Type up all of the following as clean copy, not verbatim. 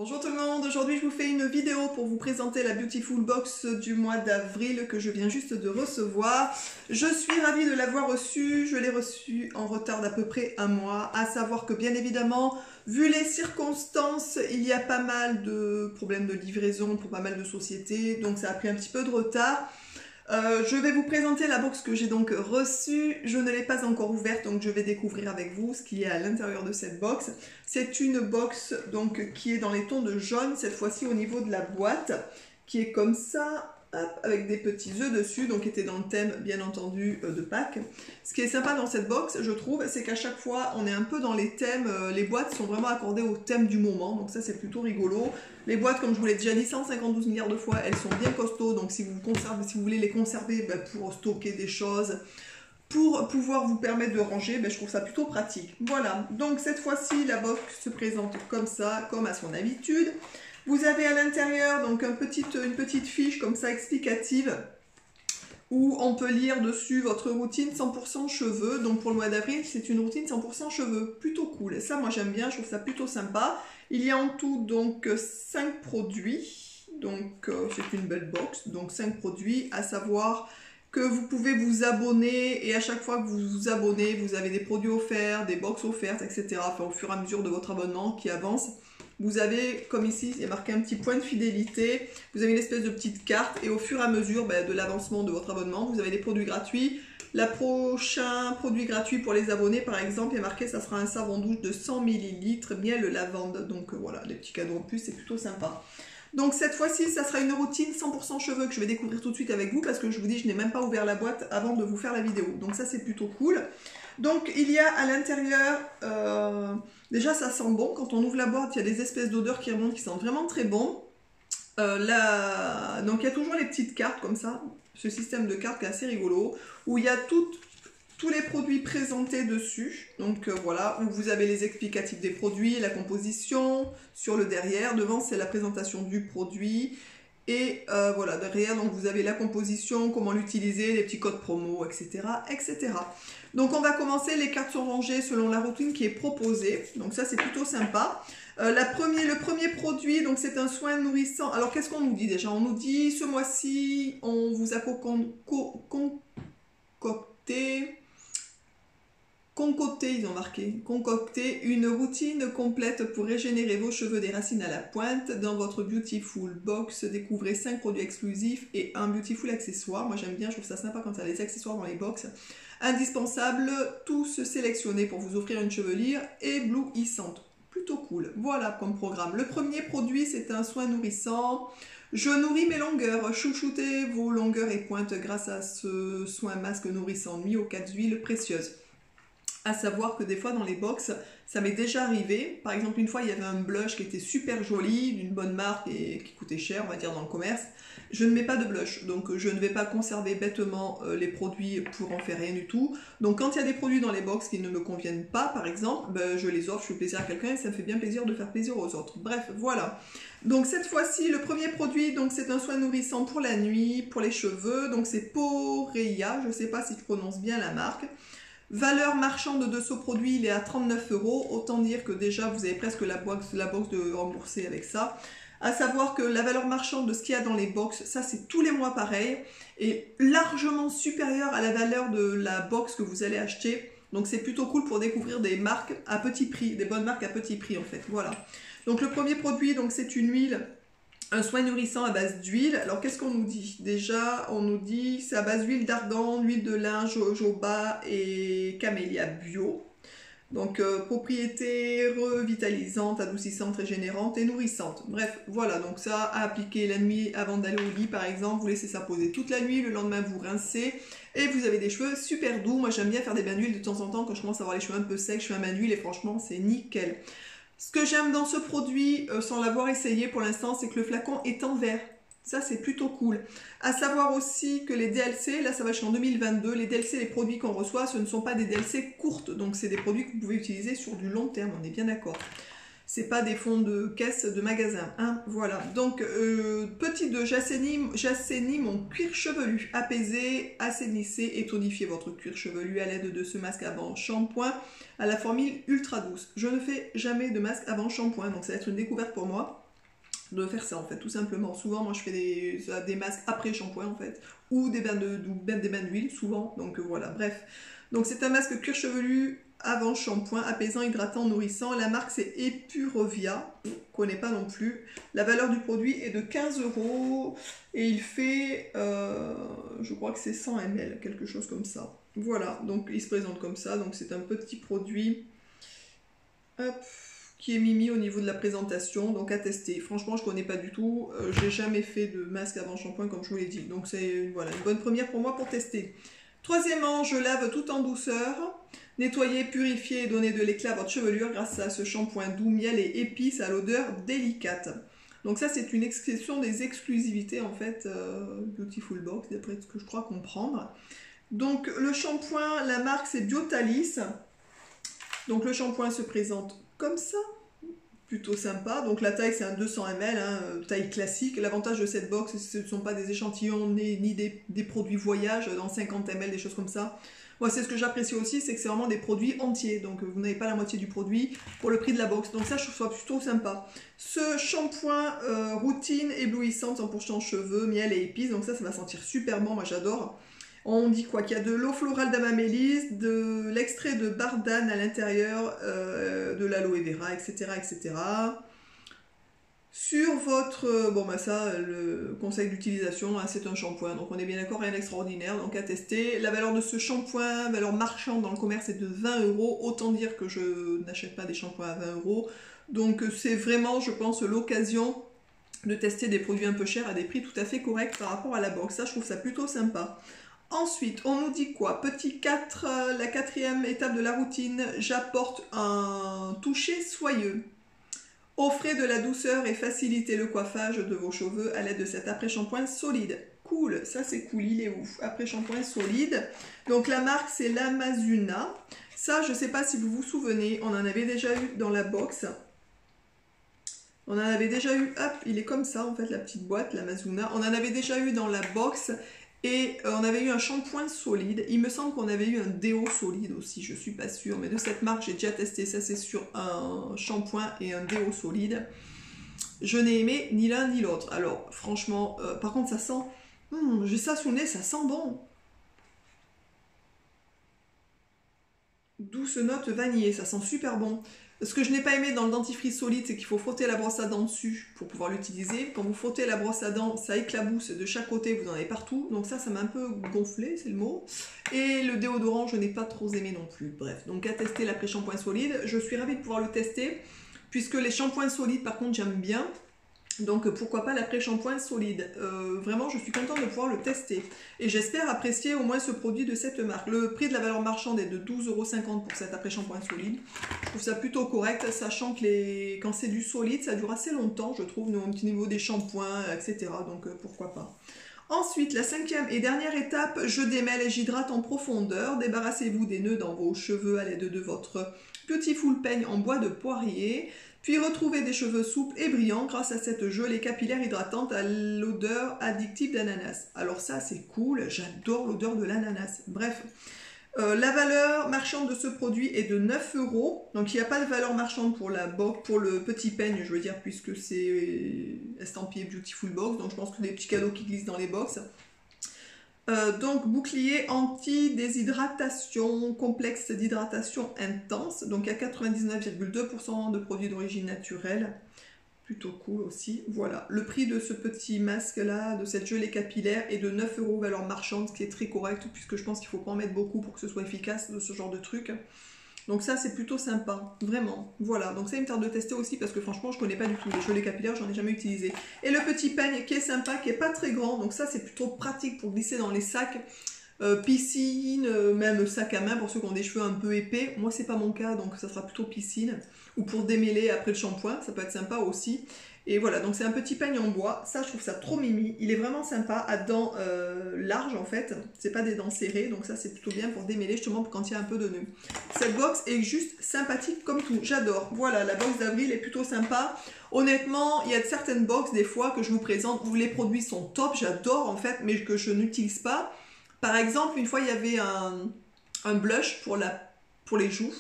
Bonjour tout le monde, aujourd'hui je vous fais une vidéo pour vous présenter la Beautiful Box du mois d'avril que je viens juste de recevoir. Je suis ravie de l'avoir reçue, je l'ai reçue en retard d'à peu près un mois, à savoir que bien évidemment, vu les circonstances, il y a pas mal de problèmes de livraison pour pas mal de sociétés, donc ça a pris un petit peu de retard. Je vais vous présenter la box que j'ai donc reçue. Je ne l'ai pas encore ouverte, donc je vais découvrir avec vous ce qu'il y a à l'intérieur de cette box. C'est une box donc qui est dans les tons de jaune, cette fois-ci au niveau de la boîte, qui est comme ça, hop, avec des petits œufs dessus, donc qui était dans le thème bien entendu de Pâques. Ce qui est sympa dans cette box, je trouve, c'est qu'à chaque fois on est un peu dans les thèmes, les boîtes sont vraiment accordées au thème du moment, donc ça c'est plutôt rigolo. Les boîtes, comme je vous l'ai déjà dit 152 milliards de fois, elles sont bien costauds, donc si vous voulez les conserver pour stocker des choses, pour pouvoir vous permettre de ranger, je trouve ça plutôt pratique. Voilà, donc cette fois-ci, la box se présente comme ça, comme à son habitude. Vous avez à l'intérieur donc une petite fiche comme ça explicative, où on peut lire dessus votre routine 100% cheveux. Donc pour le mois d'avril, c'est une routine 100% cheveux. Plutôt cool. Ça, moi j'aime bien, je trouve ça plutôt sympa. Il y a en tout donc 5 produits. Donc c'est une belle box. Donc 5 produits, à savoir que vous pouvez vous abonner. Et à chaque fois que vous vous abonnez, vous avez des produits offerts, des box offertes, etc. Enfin, au fur et à mesure de votre abonnement qui avance. Vous avez, comme ici, il y a marqué un petit point de fidélité, vous avez une espèce de petite carte et au fur et à mesure de l'avancement de votre abonnement, vous avez des produits gratuits. Le prochain produit gratuit pour les abonnés, par exemple, il y a marqué ça sera un savon douche de 100 ml, miel lavande. Donc voilà, des petits cadeaux en plus, c'est plutôt sympa. Donc cette fois-ci, ça sera une routine 100% cheveux que je vais découvrir tout de suite avec vous parce que je vous dis, je n'ai même pas ouvert la boîte avant de vous faire la vidéo. Donc ça, c'est plutôt cool. Donc il y a à l'intérieur, déjà ça sent bon, quand on ouvre la boîte, il y a des espèces d'odeurs qui remontent qui sentent vraiment très bon. Donc il y a toujours les petites cartes comme ça, ce système de cartes qui est assez rigolo, où il y a tous les produits présentés dessus. Donc voilà, où vous avez les explicatifs des produits, la composition, sur le derrière, devant c'est la présentation du produit. Et voilà, derrière, donc vous avez la composition, comment l'utiliser, les petits codes promo, etc., etc. Donc on va commencer, les cartes sont rangées selon la routine qui est proposée. Donc ça, c'est plutôt sympa. Le premier produit, donc c'est un soin nourrissant. Alors qu'est-ce qu'on nous dit déjà? On nous dit, ce mois-ci, on vous a concocté, ils ont marqué, concocter une routine complète pour régénérer vos cheveux des racines à la pointe. Dans votre Beautiful Box, découvrez 5 produits exclusifs et un Beautiful accessoire. Moi j'aime bien, je trouve ça sympa quand il y a des accessoires dans les box. Indispensables, tous sélectionnés pour vous offrir une chevelure éblouissante. Plutôt cool. Voilà comme programme. Le premier produit, c'est un soin nourrissant. Je nourris mes longueurs. Chouchoutez vos longueurs et pointes grâce à ce soin masque nourrissant nuit aux 4 huiles précieuses. À savoir que des fois dans les box, ça m'est déjà arrivé. Par exemple, une fois, il y avait un blush qui était super joli, d'une bonne marque et qui coûtait cher, on va dire, dans le commerce. Je ne mets pas de blush, donc je ne vais pas conserver bêtement les produits pour en faire rien du tout. Donc quand il y a des produits dans les box qui ne me conviennent pas, par exemple, je les offre, je fais plaisir à quelqu'un et ça me fait bien plaisir de faire plaisir aux autres. Bref, voilà. Donc cette fois-ci, le premier produit, donc c'est un soin nourrissant pour la nuit, pour les cheveux. Donc c'est Poreya, je ne sais pas si je prononce bien la marque. Valeur marchande de ce produit, il est à 39 €. Autant dire que déjà, vous avez presque la box de rembourser avec ça. À savoir que la valeur marchande de ce qu'il y a dans les box, ça c'est tous les mois pareil, est largement supérieure à la valeur de la box que vous allez acheter. Donc c'est plutôt cool pour découvrir des marques à petit prix, des bonnes marques à petit prix en fait. Voilà. Donc le premier produit, donc c'est une huile. Un soin nourrissant à base d'huile. Alors qu'est-ce qu'on nous dit? Déjà, on nous dit c'est à base d'huile d'argan, huile de lin, jojoba et camélia bio. Donc propriété revitalisante, adoucissante, régénérante et nourrissante. Bref, voilà, donc ça à appliquer la nuit avant d'aller au lit par exemple. Vous laissez ça poser toute la nuit, le lendemain vous rincez et vous avez des cheveux super doux. Moi j'aime bien faire des bains d'huile de temps en temps quand je commence à avoir les cheveux un peu secs. Je fais un bain d'huile et franchement c'est nickel. Ce que j'aime dans ce produit, sans l'avoir essayé pour l'instant, c'est que le flacon est en verre. Ça, c'est plutôt cool. À savoir aussi que les DLC, là ça va jusqu'en 2022, les DLC, les produits qu'on reçoit, ce ne sont pas des DLC courtes. Donc c'est des produits que vous pouvez utiliser sur du long terme, on est bien d'accord. C'est pas des fonds de caisse de magasin, hein, voilà. Donc, petit 2, j'assainis mon cuir chevelu. Apaisez, assainissez et tonifiez votre cuir chevelu à l'aide de ce masque avant shampoing à la formule ultra douce. Je ne fais jamais de masque avant shampoing, donc ça va être une découverte pour moi. de faire ça en fait, tout simplement. Souvent, moi je fais des masques après shampoing en fait, ou des bains d'huile souvent, donc voilà, bref. Donc c'est un masque cuir chevelu avant shampoing, apaisant, hydratant, nourrissant. La marque c'est Epurevia, je ne connais pas non plus. La valeur du produit est de 15 € et il fait, je crois que c'est 100 ml, quelque chose comme ça. Voilà, donc il se présente comme ça, donc c'est un petit produit. Hop, qui est mimi au niveau de la présentation, donc à tester. Franchement, je connais pas du tout. J'ai jamais fait de masque avant shampoing, comme je vous l'ai dit. Donc c'est voilà, une bonne première pour moi pour tester. Troisièmement, je lave tout en douceur. Nettoyer, purifier et donner de l'éclat à votre chevelure grâce à ce shampoing doux, miel et épices à l'odeur délicate. Donc ça, c'est une expression des exclusivités, en fait, Beautiful Box, d'après ce que je crois comprendre. Donc le shampoing, la marque, c'est Biotalis. Donc le shampoing se présente comme ça, plutôt sympa. Donc la taille c'est un 200 ml, hein, taille classique. L'avantage de cette box, ce ne sont pas des échantillons ni des produits voyage dans 50 ml, des choses comme ça. Moi c'est ce que j'apprécie aussi, c'est que c'est vraiment des produits entiers. Donc vous n'avez pas la moitié du produit pour le prix de la box. Donc ça je trouve ça plutôt sympa. Ce shampoing routine éblouissante 100% cheveux, miel et épices. Donc ça va sentir super bon, moi j'adore. On dit quoi? Qu'il y a de l'eau florale d'amamélis, de l'extrait de bardane à l'intérieur, de l'aloe vera, etc., etc. Sur votre... bon, bah ça, le conseil d'utilisation, hein, c'est un shampoing. Donc on est bien d'accord, rien d'extraordinaire, donc à tester. La valeur de ce shampoing, valeur marchande dans le commerce, est de 20 €. Autant dire que je n'achète pas des shampoings à 20 €. Donc c'est vraiment, je pense, l'occasion de tester des produits un peu chers à des prix tout à fait corrects par rapport à la box. Ça, je trouve ça plutôt sympa. Ensuite, on nous dit quoi? Petit 4, la quatrième étape de la routine, j'apporte un toucher soyeux. Offrez de la douceur et facilitez le coiffage de vos cheveux à l'aide de cet après-shampoing solide. Cool, ça c'est cool, il est ouf. Après-shampoing solide. Donc la marque c'est l'Amazuna. Ça, je ne sais pas si vous vous souvenez, on en avait déjà eu dans la box. On en avait déjà eu, hop, il est comme ça en fait, la petite boîte, l'Amazuna. On en avait déjà eu dans la box. Et on avait eu un shampoing solide. Il me semble qu'on avait eu un déo solide aussi, je suis pas sûre. Mais de cette marque, j'ai déjà testé, ça c'est sur un shampoing et un déo solide. Je n'ai aimé ni l'un ni l'autre. Alors franchement, par contre ça sent... j'ai ça sous le nez, ça sent bon. Douce note vanillée, ça sent super bon. Ce que je n'ai pas aimé dans le dentifrice solide, c'est qu'il faut frotter la brosse à dents dessus pour pouvoir l'utiliser. Quand vous frottez la brosse à dents, ça éclabousse de chaque côté, vous en avez partout. Donc ça m'a un peu gonflé, c'est le mot. Et le déodorant, je n'ai pas trop aimé non plus. Bref, donc à tester l'après-shampoing solide. Je suis ravie de pouvoir le tester, puisque les shampoings solides, par contre, j'aime bien. Donc pourquoi pas l'après-shampoing solide. Vraiment, je suis contente de pouvoir le tester. Et j'espère apprécier au moins ce produit de cette marque. Le prix de la valeur marchande est de 12,50 € pour cet après-shampoing solide. Je trouve ça plutôt correct, sachant que quand c'est du solide, ça dure assez longtemps, je trouve, au petit niveau des shampoings, etc. Donc pourquoi pas. Ensuite, la cinquième et dernière étape, je démêle et j'hydrate en profondeur. Débarrassez-vous des nœuds dans vos cheveux à l'aide de votre Beautiful peigne en bois de poirier. Puis retrouvez des cheveux souples et brillants grâce à cette gelée capillaire hydratante à l'odeur addictive d'ananas. Alors ça c'est cool, j'adore l'odeur de l'ananas. Bref, la valeur marchande de ce produit est de 9 €. Donc il n'y a pas de valeur marchande pour le petit peigne, je veux dire, puisque c'est estampillé Beautiful Box. Donc je pense que des petits cadeaux qui glissent dans les box. Donc bouclier anti-déshydratation, complexe d'hydratation intense, donc à 99,2% de produits d'origine naturelle, plutôt cool aussi. Voilà, le prix de ce petit masque là, de cette gelée capillaire est de 9 € valeur marchande, ce qui est très correct puisque je pense qu'il ne faut pas en mettre beaucoup pour que ce soit efficace de ce genre de truc. Donc ça c'est plutôt sympa, vraiment. Voilà, donc ça il me tarde de tester aussi parce que franchement je connais pas du tout les gelées capillaires, j'en ai jamais utilisé. Et le petit peigne qui est sympa, qui est pas très grand, donc ça c'est plutôt pratique pour glisser dans les sacs, piscine, même sac à main pour ceux qui ont des cheveux un peu épais. Moi c'est pas mon cas, donc ça sera plutôt piscine. Ou pour démêler après le shampoing, ça peut être sympa aussi. Et voilà, donc c'est un petit peigne en bois, ça je trouve ça trop mimi, il est vraiment sympa, à dents larges en fait, c'est pas des dents serrées, donc ça c'est plutôt bien pour démêler justement quand il y a un peu de nœud. Cette box est juste sympathique comme tout, j'adore. Voilà, la box d'avril est plutôt sympa. Honnêtement, il y a certaines box des fois que je vous présente où les produits sont top, j'adore en fait, mais que je n'utilise pas. Par exemple, une fois il y avait un blush pour les joues.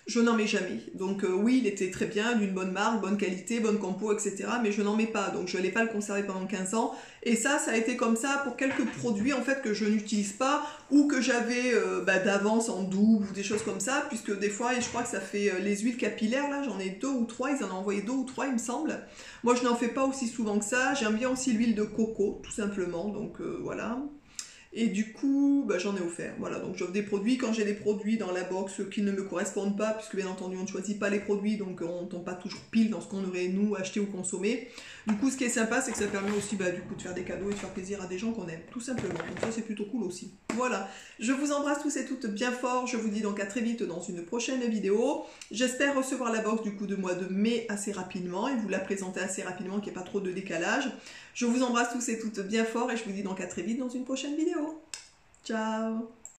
Je n'en mets jamais. Donc oui, il était très bien, d'une bonne marque, bonne qualité, bonne compo, etc. Mais je n'en mets pas, donc je ne l'ai pas le conservé pendant 15 ans. Et ça a été comme ça pour quelques produits en fait que je n'utilise pas ou que j'avais d'avance en double ou des choses comme ça, puisque des fois, et je crois que ça fait les huiles capillaires, là j'en ai 2 ou 3, ils en ont envoyé 2 ou 3 il me semble. Moi je n'en fais pas aussi souvent que ça, j'aime bien aussi l'huile de coco, tout simplement, donc voilà. Et du coup, j'en ai offert. Voilà, donc j'offre des produits. Quand j'ai des produits dans la box qui ne me correspondent pas, puisque bien entendu on ne choisit pas les produits, donc on ne tombe pas toujours pile dans ce qu'on aurait nous acheté ou consommé. Du coup, ce qui est sympa, c'est que ça permet aussi du coup de faire des cadeaux et de faire plaisir à des gens qu'on aime, tout simplement. Donc ça, c'est plutôt cool aussi. Voilà, je vous embrasse tous et toutes bien fort. Je vous dis donc à très vite dans une prochaine vidéo. J'espère recevoir la box du coup de mois de mai assez rapidement et vous la présenter assez rapidement, qu'il n'y ait pas trop de décalage. Je vous embrasse tous et toutes bien fort et je vous dis donc à très vite dans une prochaine vidéo. Ciao!